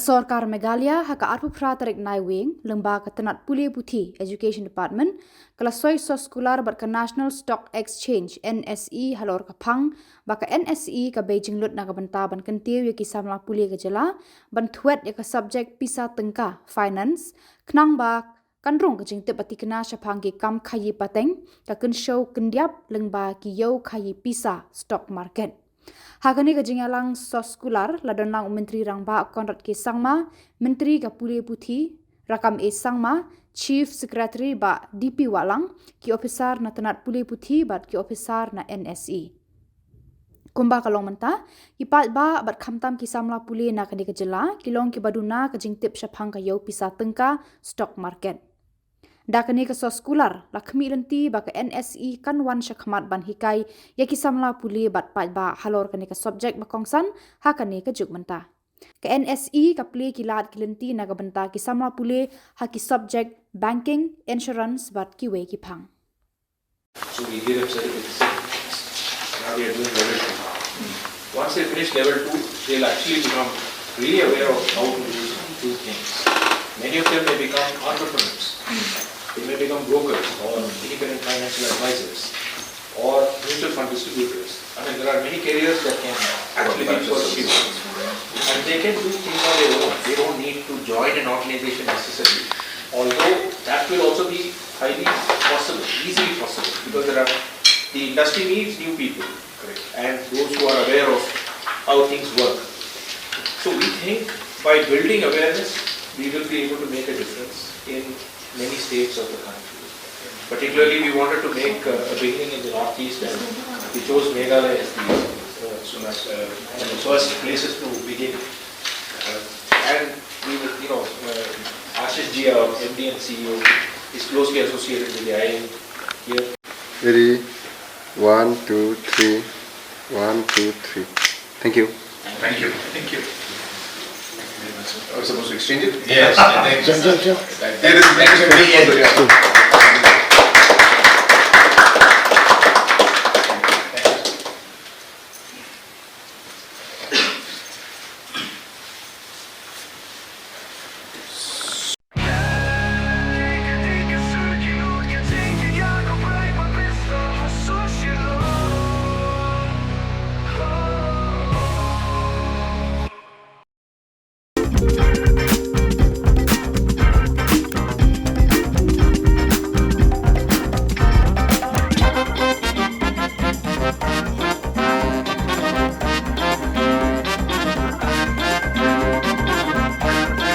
Sorkar Meghalaya haka arpupra tarik Naiwieng lyngba ka Tnat Pule Puthi Education Department kala Soi Soskular bat ka National Stock Exchange NSE halor ka phang baka NSE ka jinglut na ka bynta ban Kyntiew ki Samla Pule ka Jylla ban thwet ka subject Pisa Tyngka finance knang ba rung ka jingtip bathikna shaphang ki kam khaii pateng ka Kynshew Kyndiap lyngba ki khaii Pisa stock market. Hakani ka jingialang Soskular ladonang Myntri Rangbah Conrad K Sangma, Myntri Pule Puthi, Rekka A Sangma, Chief Secretary ba DP Wahlang, ki Ophisar na Tnat Pule Puthi bat ki Ophisar na NSE. Kumba kalong mynta, ki pat ba bat khamtam ki Samla Pule na kani ka Jylla, kilong ki baduna ka jingtip shaphang ka Pisa Tyngka stock market. Dakani ka Soskular lakmi lenti ba ka NSE kan wan shakhmat ban hikai ya ki Samla Pule bat pat ba halor kani ka subject ba kongsan hakani ka jugmenta. Ka NSE ka play ki lat ki lenti na ka banta ki Samla Pule ha ki subject banking insurance bat ki we ki phang. So we did a certificate. Now we are doing level 2. Once they finish level 2, they'll actually become really aware of how to do things. Many of them may become entrepreneurs. They may become brokers or independent financial advisors or mutual fund distributors. I mean, there are many careers that can actually be pursued. And they can do things on their own. They don't need to join an organization necessarily. Although that will also be highly possible, easily possible, because the industry needs new people. Correct. And those who are aware of how things work. So we think by building awareness, we will be able to make a difference in many states of the country. Particularly, we wanted to make a beginning in the northeast, and we chose Meghalaya as one of the first places to begin. And we will, Ashish Ji, our MD and CEO, is closely associated with the IIM here. Ready? 1, 2, 3. 1, 2, 3. Thank you. Thank you. Thank you. Are we supposed to exchange it? Yes. That is